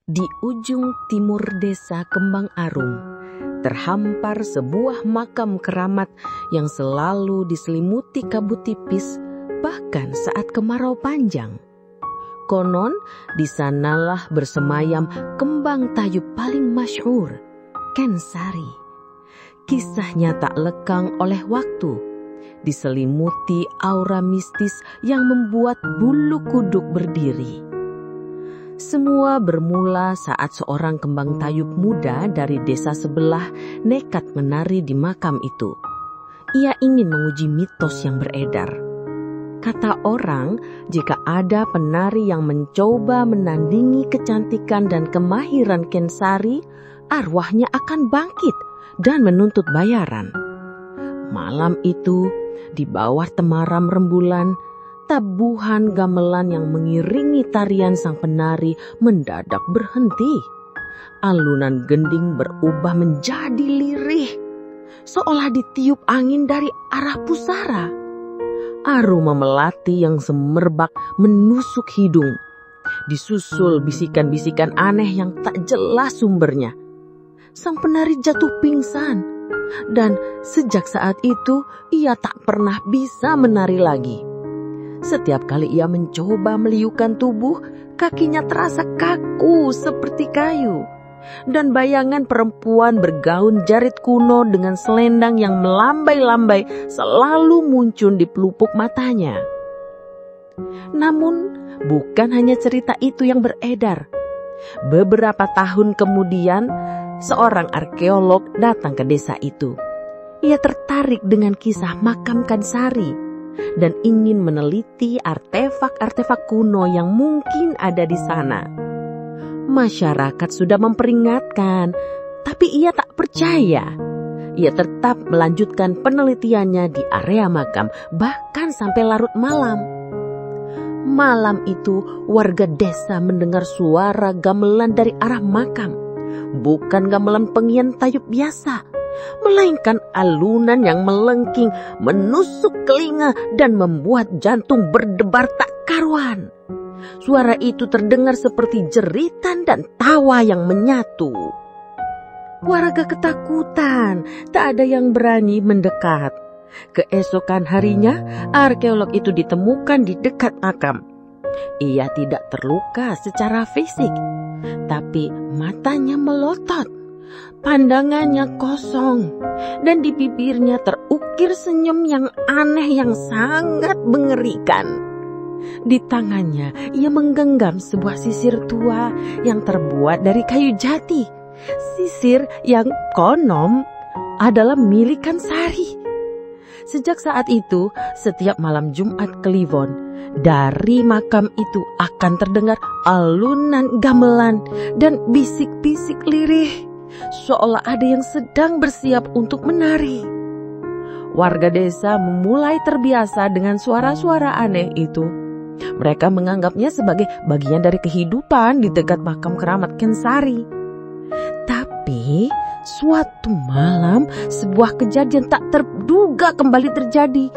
Di ujung timur desa Kembang Arum, terhampar sebuah makam keramat yang selalu diselimuti kabut tipis bahkan saat kemarau panjang. Konon di sanalah bersemayam kembang tayu paling masyhur, Ken Sari. Kisahnya tak lekang oleh waktu, diselimuti aura mistis yang membuat bulu kuduk berdiri. Semua bermula saat seorang kembang tayub muda dari desa sebelah nekat menari di makam itu. Ia ingin menguji mitos yang beredar. Kata orang, jika ada penari yang mencoba menandingi kecantikan dan kemahiran Ken Sari, arwahnya akan bangkit dan menuntut bayaran. Malam itu, di bawah temaram rembulan, tabuhan gamelan yang mengiringi tarian sang penari mendadak berhenti. Alunan gending berubah menjadi lirih, seolah ditiup angin dari arah pusara. Aroma melati yang semerbak menusuk hidung, disusul bisikan-bisikan aneh yang tak jelas sumbernya. Sang penari jatuh pingsan, dan sejak saat itu ia tak pernah bisa menari lagi. Setiap kali ia mencoba meliukan tubuh, kakinya terasa kaku seperti kayu. Dan bayangan perempuan bergaun jarit kuno dengan selendang yang melambai-lambai selalu muncul di pelupuk matanya. Namun, bukan hanya cerita itu yang beredar. Beberapa tahun kemudian, seorang arkeolog datang ke desa itu. Ia tertarik dengan kisah makam Ken Sari dan ingin meneliti artefak-artefak kuno yang mungkin ada di sana. Masyarakat sudah memperingatkan, tapi ia tak percaya. Ia tetap melanjutkan penelitiannya di area makam, bahkan sampai larut malam. Malam itu, warga desa mendengar suara gamelan dari arah makam. Bukan gamelan pengian tayub biasa, melainkan alunan yang melengking, menusuk telinga dan membuat jantung berdebar tak karuan. Suara itu terdengar seperti jeritan dan tawa yang menyatu. Warga ketakutan, tak ada yang berani mendekat. Keesokan harinya, arkeolog itu ditemukan di dekat makam. Ia tidak terluka secara fisik, tapi matanya melotot. Pandangannya kosong, dan di bibirnya terukir senyum yang aneh yang sangat mengerikan. Di tangannya ia menggenggam sebuah sisir tua yang terbuat dari kayu jati. Sisir yang konon adalah milik Ken Sari. Sejak saat itu, setiap malam Jumat Kliwon, dari makam itu akan terdengar alunan gamelan dan bisik-bisik lirih, seolah ada yang sedang bersiap untuk menari. Warga desa mulai terbiasa dengan suara-suara aneh itu. Mereka menganggapnya sebagai bagian dari kehidupan di dekat makam keramat Ken Sari. Tapi suatu malam sebuah kejadian tak terduga kembali terjadi.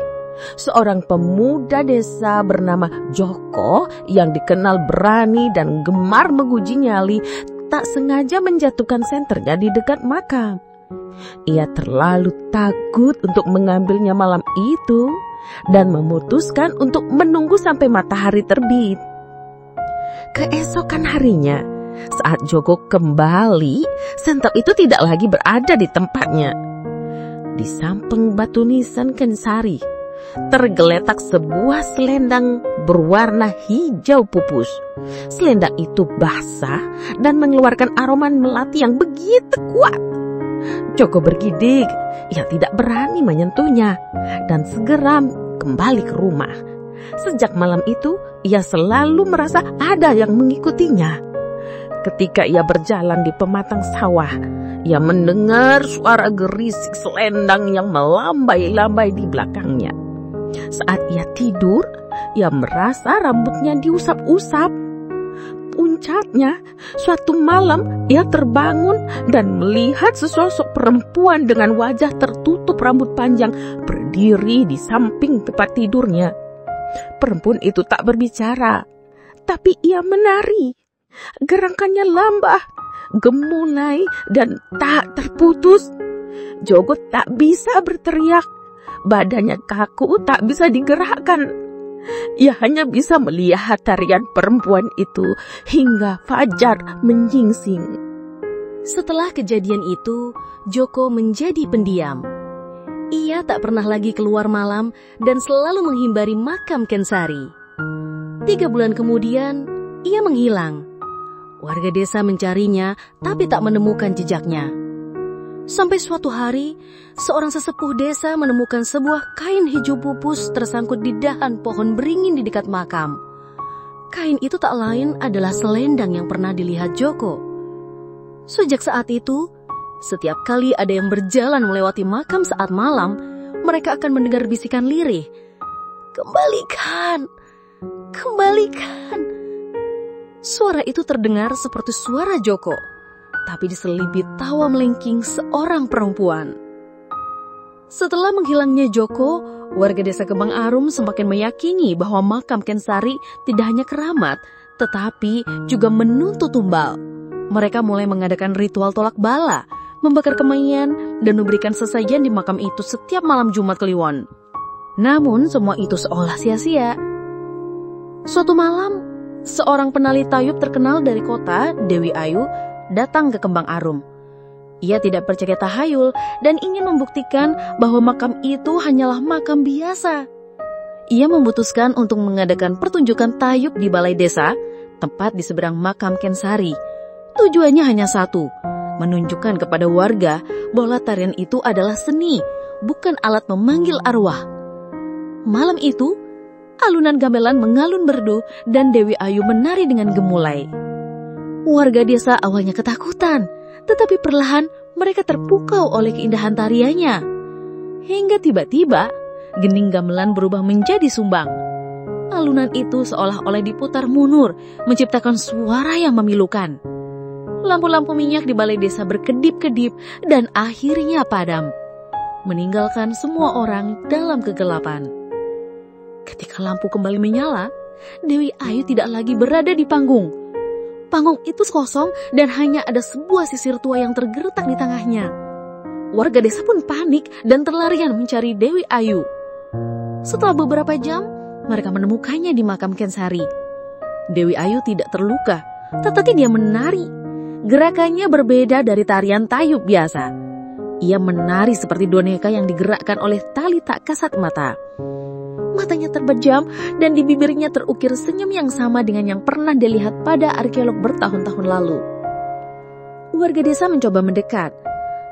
Seorang pemuda desa bernama Joko yang dikenal berani dan gemar menguji nyali tak sengaja menjatuhkan senternya di dekat makam. Ia terlalu takut untuk mengambilnya malam itu dan memutuskan untuk menunggu sampai matahari terbit. Keesokan harinya, saat Joko kembali, senter itu tidak lagi berada di tempatnya. Di samping batu nisan Ken Sari, tergeletak sebuah selendang berwarna hijau pupus. Selendang itu basah dan mengeluarkan aroma melati yang begitu kuat. Joko bergidik, ia tidak berani menyentuhnya dan segera kembali ke rumah. Sejak malam itu, ia selalu merasa ada yang mengikutinya. Ketika ia berjalan di pematang sawah, ia mendengar suara gerisik selendang yang melambai-lambai di belakangnya. Saat ia tidur, ia merasa rambutnya diusap-usap. Puncaknya, suatu malam ia terbangun dan melihat sesosok perempuan dengan wajah tertutup rambut panjang berdiri di samping tempat tidurnya. Perempuan itu tak berbicara, tapi ia menari. Gerakannya lambat, gemulai, dan tak terputus. Joko tak bisa berteriak. Badannya kaku, tak bisa digerakkan. Ia hanya bisa melihat tarian perempuan itu hingga fajar menyingsing. Setelah kejadian itu, Joko menjadi pendiam. Ia tak pernah lagi keluar malam dan selalu menghindari makam Kensari. 3 bulan kemudian, ia menghilang. Warga desa mencarinya, tapi tak menemukan jejaknya. Sampai suatu hari, seorang sesepuh desa menemukan sebuah kain hijau pupus tersangkut di dahan pohon beringin di dekat makam. Kain itu tak lain adalah selendang yang pernah dilihat Joko. Sejak saat itu, setiap kali ada yang berjalan melewati makam saat malam, mereka akan mendengar bisikan lirih. "Kembalikan! Kembalikan!" Suara itu terdengar seperti suara Joko, tapi diselipi tawa melengking seorang perempuan. Setelah menghilangnya Joko, warga desa Kembang Arum semakin meyakini bahwa makam Kensari tidak hanya keramat, tetapi juga menuntut tumbal. Mereka mulai mengadakan ritual tolak bala, membakar kemayan, dan memberikan sesajen di makam itu setiap malam Jumat Kliwon. Namun semua itu seolah sia-sia. Suatu malam, seorang penali tayub terkenal dari kota, Dewi Ayu, datang ke Kembang Arum. Ia tidak percaya tahayul dan ingin membuktikan bahwa makam itu hanyalah makam biasa. Ia memutuskan untuk mengadakan pertunjukan tayub di balai desa, tepat di seberang makam Kensari. Tujuannya hanya satu, menunjukkan kepada warga bahwa tarian itu adalah seni, bukan alat memanggil arwah. Malam itu, alunan gamelan mengalun merdu dan Dewi Ayu menari dengan gemulai. Warga desa awalnya ketakutan, tetapi perlahan mereka terpukau oleh keindahan tariannya. Hingga tiba-tiba, gening gamelan berubah menjadi sumbang. Alunan itu seolah-olah diputar mundur, menciptakan suara yang memilukan. Lampu-lampu minyak di balai desa berkedip-kedip dan akhirnya padam, meninggalkan semua orang dalam kegelapan. Ketika lampu kembali menyala, Dewi Ayu tidak lagi berada di panggung. Panggung itu kosong dan hanya ada sebuah sisir tua yang tergeletak di tengahnya. Warga desa pun panik dan terlarian mencari Dewi Ayu. Setelah beberapa jam, mereka menemukannya di makam Kensari. Dewi Ayu tidak terluka, tetapi dia menari. Gerakannya berbeda dari tarian tayub biasa. Ia menari seperti boneka yang digerakkan oleh tali tak kasat mata. Matanya terbejam dan di bibirnya terukir senyum yang sama dengan yang pernah dilihat pada arkeolog bertahun-tahun lalu. Warga desa mencoba mendekat,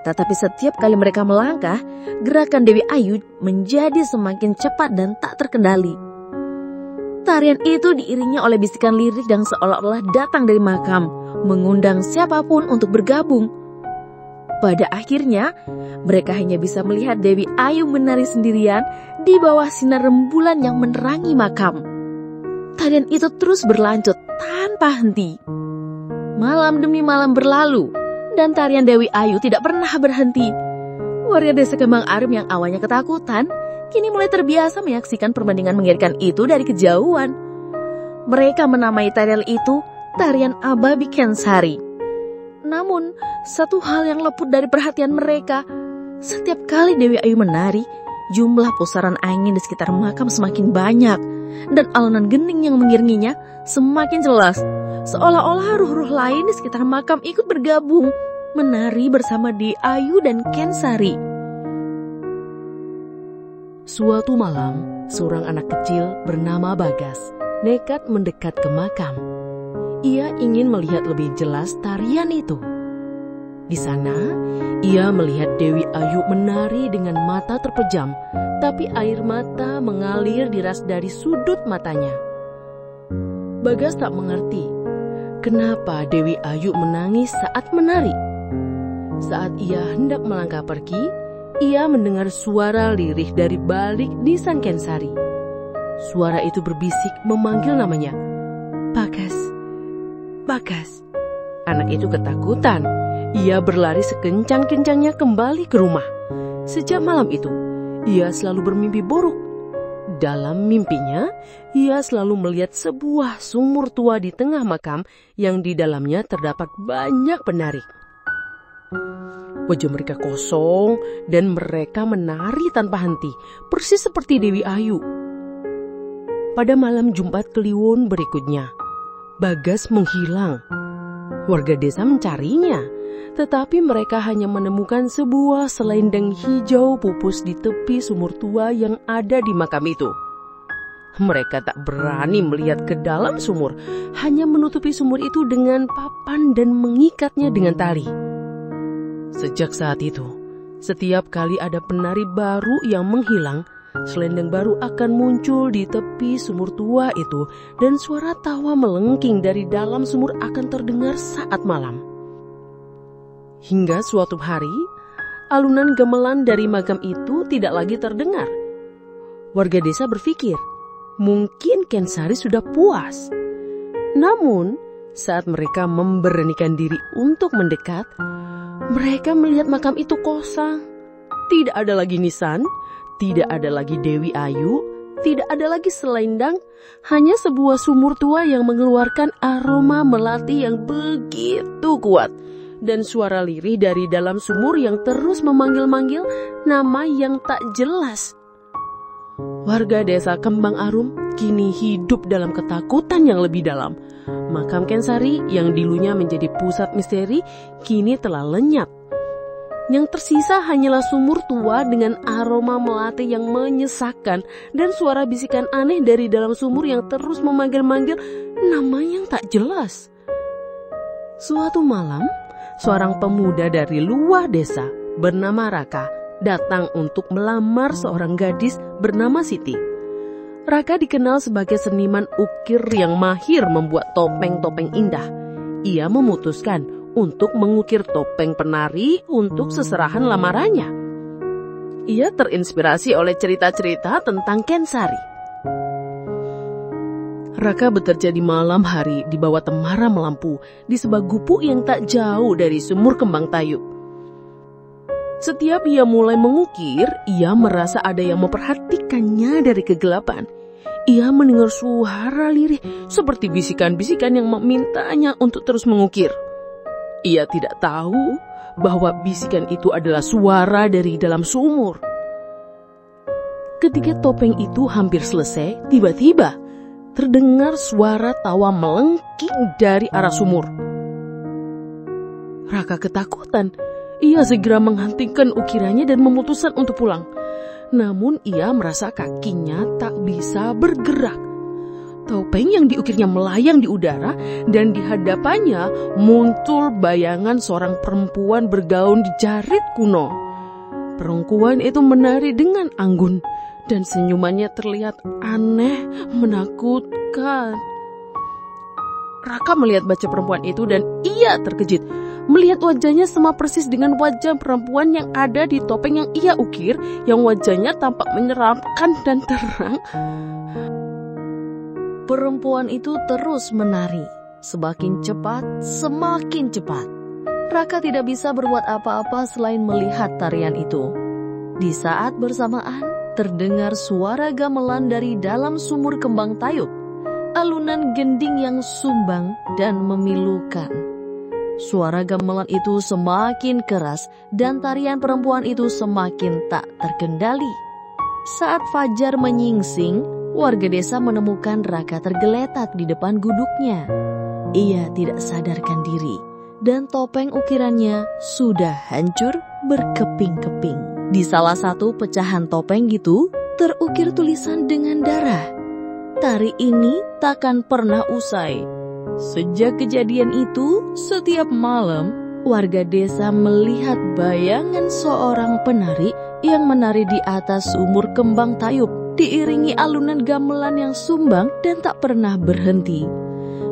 tetapi setiap kali mereka melangkah, gerakan Dewi Ayu menjadi semakin cepat dan tak terkendali. Tarian itu diiringi oleh bisikan lirik yang seolah-olah datang dari makam, mengundang siapapun untuk bergabung. Pada akhirnya, mereka hanya bisa melihat Dewi Ayu menari sendirian di bawah sinar rembulan yang menerangi makam. Tarian itu terus berlanjut tanpa henti. Malam demi malam berlalu, dan tarian Dewi Ayu tidak pernah berhenti. Warga desa Kembang Arum yang awalnya ketakutan, kini mulai terbiasa menyaksikan perbandingan mengerikan itu dari kejauhan. Mereka menamai tarian itu tarian Ababi Kensari. Namun, satu hal yang luput dari perhatian mereka, setiap kali Dewi Ayu menari, jumlah pusaran angin di sekitar makam semakin banyak, dan alunan gening yang mengiringinya semakin jelas, seolah-olah ruh-ruh lain di sekitar makam ikut bergabung, menari bersama Dewi Ayu dan Kensari. Suatu malam, seorang anak kecil bernama Bagas nekat mendekat ke makam. Ia ingin melihat lebih jelas tarian itu. Di sana, ia melihat Dewi Ayu menari dengan mata terpejam, tapi air mata mengalir deras dari sudut matanya. Bagas tak mengerti kenapa Dewi Ayu menangis saat menari. Saat ia hendak melangkah pergi, ia mendengar suara lirih dari balik nisan Kensari. Suara itu berbisik memanggil namanya. "Bagas, Bagas." Anak itu ketakutan. Ia berlari sekencang-kencangnya kembali ke rumah. Sejak malam itu, ia selalu bermimpi buruk. Dalam mimpinya, ia selalu melihat sebuah sumur tua di tengah makam yang di dalamnya terdapat banyak penari. Wajah mereka kosong dan mereka menari tanpa henti, persis seperti Dewi Ayu. Pada malam Jumat Kliwon berikutnya, Bagas menghilang. Warga desa mencarinya, tetapi mereka hanya menemukan sebuah selendang hijau pupus di tepi sumur tua yang ada di makam itu. Mereka tak berani melihat ke dalam sumur, hanya menutupi sumur itu dengan papan dan mengikatnya dengan tali. Sejak saat itu, setiap kali ada penari baru yang menghilang, selendang baru akan muncul di tepi sumur tua itu dan suara tawa melengking dari dalam sumur akan terdengar saat malam. Hingga suatu hari, alunan gamelan dari makam itu tidak lagi terdengar. Warga desa berpikir, mungkin Kensari sudah puas. Namun, saat mereka memberanikan diri untuk mendekat, mereka melihat makam itu kosong. Tidak ada lagi nisan, tidak ada lagi Dewi Ayu, tidak ada lagi selendang, hanya sebuah sumur tua yang mengeluarkan aroma melati yang begitu kuat. Dan suara lirih dari dalam sumur yang terus memanggil-manggil nama yang tak jelas. Warga desa Kembang Arum kini hidup dalam ketakutan yang lebih dalam. Makam Kensari yang dulunya menjadi pusat misteri kini telah lenyap. Yang tersisa hanyalah sumur tua dengan aroma melati yang menyesakkan dan suara bisikan aneh dari dalam sumur yang terus memanggil-manggil nama yang tak jelas. Suatu malam, seorang pemuda dari luar desa bernama Raka datang untuk melamar seorang gadis bernama Siti. Raka dikenal sebagai seniman ukir yang mahir membuat topeng-topeng indah. Ia memutuskan untuk mengukir topeng penari untuk seserahan lamarannya. Ia terinspirasi oleh cerita-cerita tentang Kensari. Raka bekerja di malam hari di bawah temaram lampu di sebuah gubuk yang tak jauh dari sumur kembang tayub. Setiap ia mulai mengukir, ia merasa ada yang memperhatikannya dari kegelapan. Ia mendengar suara lirih seperti bisikan-bisikan yang memintanya untuk terus mengukir. Ia tidak tahu bahwa bisikan itu adalah suara dari dalam sumur. Ketika topeng itu hampir selesai, tiba-tiba terdengar suara tawa melengking dari arah sumur. Raka ketakutan. Ia segera menghentikan ukirannya dan memutuskan untuk pulang. Namun ia merasa kakinya tak bisa bergerak. Topeng yang diukirnya melayang di udara dan di hadapannya muncul bayangan seorang perempuan bergaun di jarit kuno. Perempuan itu menari dengan anggun dan senyumannya terlihat aneh, menakutkan. Raka melihat wajah perempuan itu dan ia terkejut. Melihat wajahnya sama persis dengan wajah perempuan yang ada di topeng yang ia ukir, yang wajahnya tampak menyeramkan dan terang. Perempuan itu terus menari, semakin cepat, semakin cepat. Raka tidak bisa berbuat apa-apa selain melihat tarian itu. Di saat bersamaan, terdengar suara gamelan dari dalam sumur kembang tayub. Alunan gending yang sumbang dan memilukan. Suara gamelan itu semakin keras dan tarian perempuan itu semakin tak terkendali. Saat fajar menyingsing, warga desa menemukan Raka tergeletak di depan guduknya. Ia tidak sadarkan diri dan topeng ukirannya sudah hancur berkeping-keping. Di salah satu pecahan topeng itu terukir tulisan dengan darah. Tari ini takkan pernah usai. Sejak kejadian itu, setiap malam warga desa melihat bayangan seorang penari yang menari di atas sumur kembang tayub, diiringi alunan gamelan yang sumbang dan tak pernah berhenti.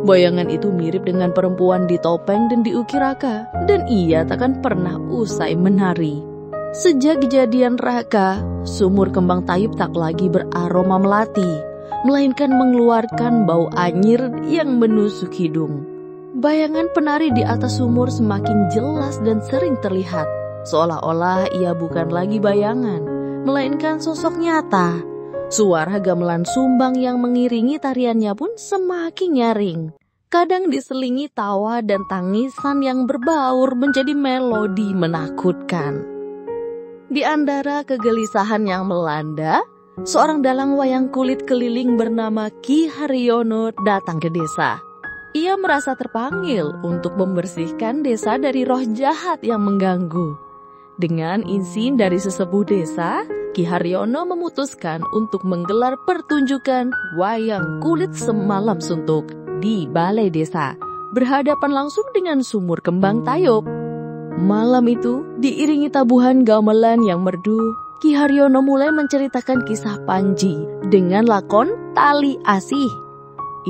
Bayangan itu mirip dengan perempuan di topeng dan diukir Raka, dan ia takkan pernah usai menari. Sejak kejadian Raka, sumur kembang tayub tak lagi beraroma melati, melainkan mengeluarkan bau anyir yang menusuk hidung. Bayangan penari di atas sumur semakin jelas dan sering terlihat, seolah-olah ia bukan lagi bayangan, melainkan sosok nyata. Suara gamelan sumbang yang mengiringi tariannya pun semakin nyaring. Kadang diselingi tawa dan tangisan yang berbaur menjadi melodi menakutkan. Di antara kegelisahan yang melanda, seorang dalang wayang kulit keliling bernama Ki Haryono datang ke desa. Ia merasa terpanggil untuk membersihkan desa dari roh jahat yang mengganggu. Dengan izin dari sesepuh desa, Ki Haryono memutuskan untuk menggelar pertunjukan wayang kulit semalam suntuk di balai desa, berhadapan langsung dengan sumur kembang Tayub. Malam itu, diiringi tabuhan gamelan yang merdu, Ki Haryono mulai menceritakan kisah Panji dengan lakon Tali Asih.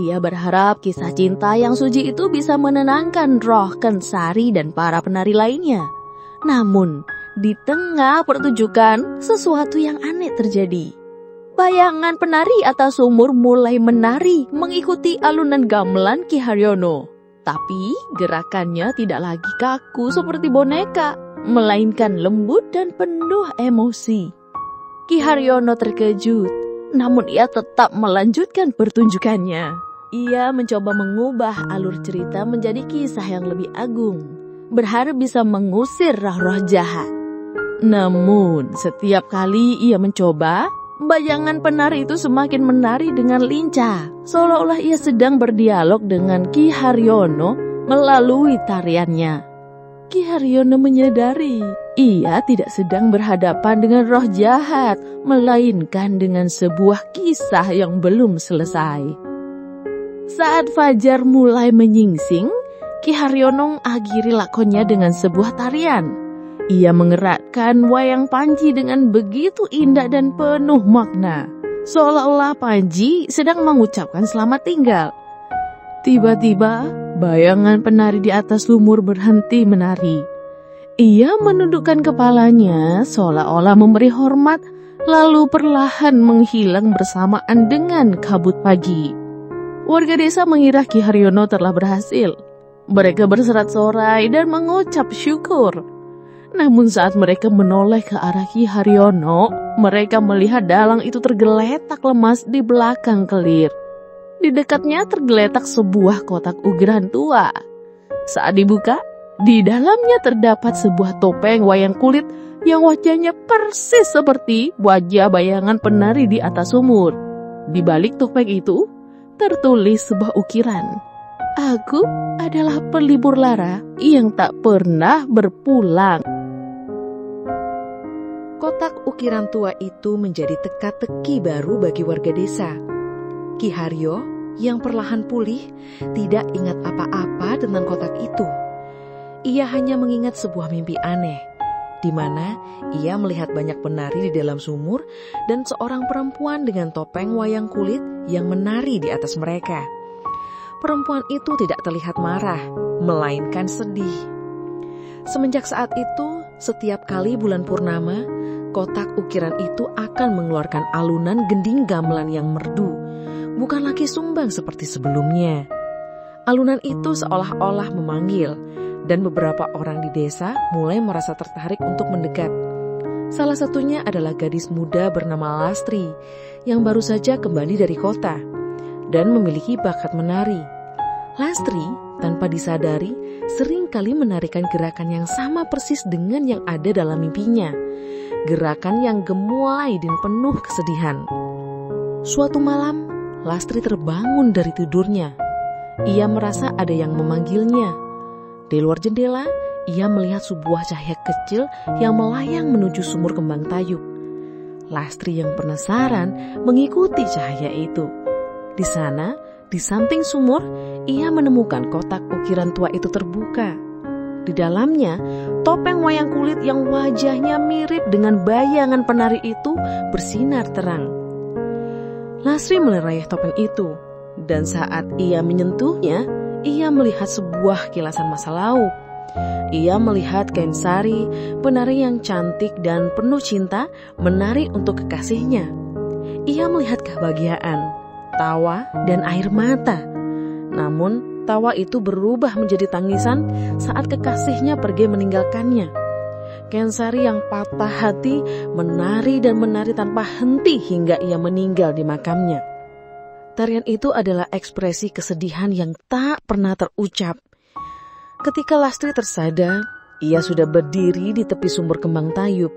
Ia berharap kisah cinta yang suci itu bisa menenangkan roh Kensari dan para penari lainnya. Namun, di tengah pertunjukan, sesuatu yang aneh terjadi. Bayangan penari atas sumur mulai menari mengikuti alunan gamelan Ki Haryono. Tapi gerakannya tidak lagi kaku seperti boneka, melainkan lembut dan penuh emosi. Ki Haryono terkejut, namun ia tetap melanjutkan pertunjukannya. Ia mencoba mengubah alur cerita menjadi kisah yang lebih agung, berharap bisa mengusir roh-roh jahat. Namun setiap kali ia mencoba, bayangan penari itu semakin menari dengan lincah, seolah-olah ia sedang berdialog dengan Ki Haryono melalui tariannya. Ki Haryono menyadari ia tidak sedang berhadapan dengan roh jahat, melainkan dengan sebuah kisah yang belum selesai. Saat fajar mulai menyingsing, Ki Haryono akhiri lakonnya dengan sebuah tarian. Ia mengeratkan wayang Panji dengan begitu indah dan penuh makna, seolah-olah Panji sedang mengucapkan selamat tinggal. Tiba-tiba, bayangan penari di atas sumur berhenti menari. Ia menundukkan kepalanya seolah-olah memberi hormat, lalu perlahan menghilang bersamaan dengan kabut pagi. Warga desa mengira Ki Haryono telah berhasil. Mereka bersorak-sorai dan mengucap syukur. Namun saat mereka menoleh ke arah Ki Haryono, mereka melihat dalang itu tergeletak lemas di belakang kelir. Di dekatnya tergeletak sebuah kotak ukiran tua. Saat dibuka, di dalamnya terdapat sebuah topeng wayang kulit yang wajahnya persis seperti wajah bayangan penari di atas sumur. Di balik topeng itu, tertulis sebuah ukiran. Aku adalah pelipur lara yang tak pernah berpulang. Kotak ukiran tua itu menjadi teka-teki baru bagi warga desa. Ki Haryo yang perlahan pulih tidak ingat apa-apa tentang kotak itu. Ia hanya mengingat sebuah mimpi aneh, di mana ia melihat banyak penari di dalam sumur dan seorang perempuan dengan topeng wayang kulit yang menari di atas mereka. Perempuan itu tidak terlihat marah, melainkan sedih. Semenjak saat itu, setiap kali bulan purnama, kotak ukiran itu akan mengeluarkan alunan gending gamelan yang merdu, bukan lagi sumbang seperti sebelumnya. Alunan itu seolah-olah memanggil, dan beberapa orang di desa mulai merasa tertarik untuk mendekat. Salah satunya adalah gadis muda bernama Lastri, yang baru saja kembali dari kota, dan memiliki bakat menari. Lastri, tanpa disadari, seringkali menarikan gerakan yang sama persis dengan yang ada dalam mimpinya. Gerakan yang gemuai dan penuh kesedihan. Suatu malam, Lastri terbangun dari tidurnya. Ia merasa ada yang memanggilnya. Di luar jendela, ia melihat sebuah cahaya kecil yang melayang menuju sumur kembang Tayub. Lastri yang penasaran mengikuti cahaya itu. Di sana, di samping sumur, ia menemukan kotak ukiran tua itu terbuka. Di dalamnya, topeng wayang kulit yang wajahnya mirip dengan bayangan penari itu bersinar terang. Lastri melerayah topeng itu, dan saat ia menyentuhnya, ia melihat sebuah kilasan masa lalu. Ia melihat Kensari, penari yang cantik dan penuh cinta, menari untuk kekasihnya. Ia melihat kebahagiaan, tawa, dan air mata. Namun, tawa itu berubah menjadi tangisan saat kekasihnya pergi meninggalkannya. Kensari yang patah hati menari dan menari tanpa henti hingga ia meninggal di makamnya. Tarian itu adalah ekspresi kesedihan yang tak pernah terucap. Ketika Lastri tersada, ia sudah berdiri di tepi sumur kembang tayub.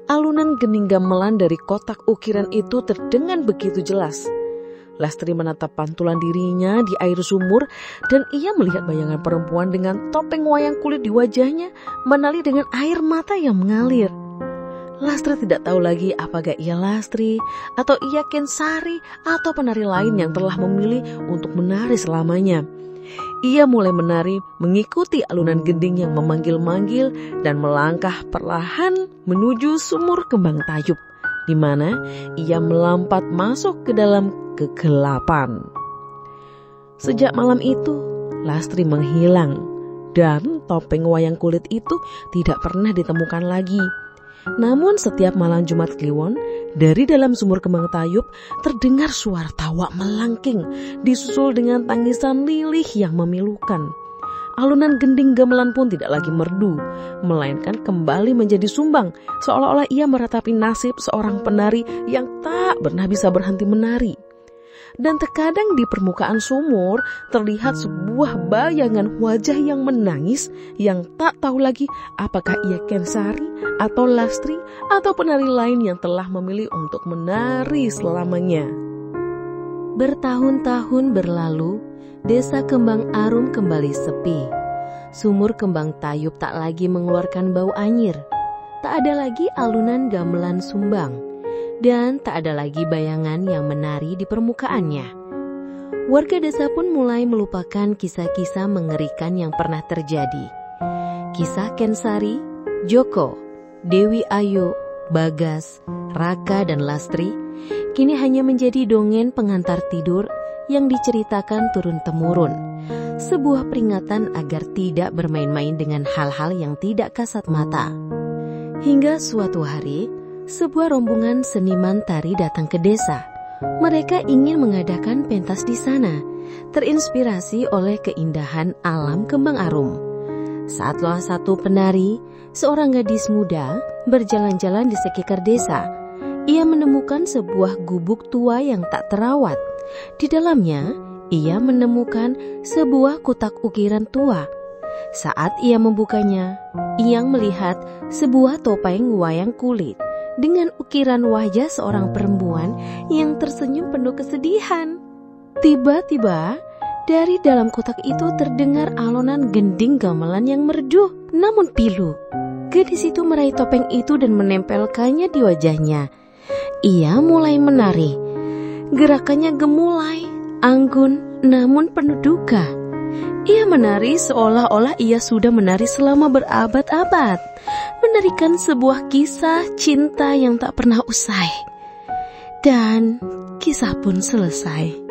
Alunan gening gamelan dari kotak ukiran itu terdengar begitu jelas. Lastri menatap pantulan dirinya di air sumur dan ia melihat bayangan perempuan dengan topeng wayang kulit di wajahnya menali dengan air mata yang mengalir. Lastri tidak tahu lagi apakah ia Lastri atau ia Kensari atau penari lain yang telah memilih untuk menari selamanya. Ia mulai menari mengikuti alunan gending yang memanggil-manggil dan melangkah perlahan menuju sumur kembang tayub, di mana ia melompat masuk ke dalam kegelapan. Sejak malam itu, Lastri menghilang dan topeng wayang kulit itu tidak pernah ditemukan lagi. Namun setiap malam Jumat Kliwon, dari dalam sumur kembang tayub terdengar suara tawa melangking disusul dengan tangisan lilih yang memilukan. Alunan gending gamelan pun tidak lagi merdu, melainkan kembali menjadi sumbang, seolah-olah ia meratapi nasib seorang penari yang tak pernah bisa berhenti menari. Dan terkadang di permukaan sumur terlihat sebuah bayangan wajah yang menangis yang tak tahu lagi apakah ia Kensari atau Lastri atau penari lain yang telah memilih untuk menari selamanya. Bertahun-tahun berlalu, desa Kembang Arum kembali sepi. Sumur kembang tayub tak lagi mengeluarkan bau anyir. Tak ada lagi alunan gamelan sumbang. Dan tak ada lagi bayangan yang menari di permukaannya. Warga desa pun mulai melupakan kisah-kisah mengerikan yang pernah terjadi. Kisah Kensari, Joko, Dewi Ayu, Bagas, Raka, dan Lastri kini hanya menjadi dongeng pengantar tidur yang diceritakan turun-temurun. Sebuah peringatan agar tidak bermain-main dengan hal-hal yang tidak kasat mata. Hingga suatu hari, sebuah rombongan seniman tari datang ke desa. Mereka ingin mengadakan pentas di sana, terinspirasi oleh keindahan alam Kembang Arum. Saat salah satu penari, seorang gadis muda, berjalan-jalan di sekitar desa, ia menemukan sebuah gubuk tua yang tak terawat. Di dalamnya, ia menemukan sebuah kotak ukiran tua. Saat ia membukanya, ia melihat sebuah topeng wayang kulit dengan ukiran wajah seorang perempuan yang tersenyum penuh kesedihan. Tiba-tiba, dari dalam kotak itu terdengar alunan gending gamelan yang merdu, namun pilu. Gadis itu meraih topeng itu dan menempelkannya di wajahnya. Ia mulai menari. Gerakannya gemulai, anggun, namun penuh duka. Ia menari seolah-olah ia sudah menari selama berabad-abad, menarikan sebuah kisah cinta yang tak pernah usai. Dan kisah pun selesai.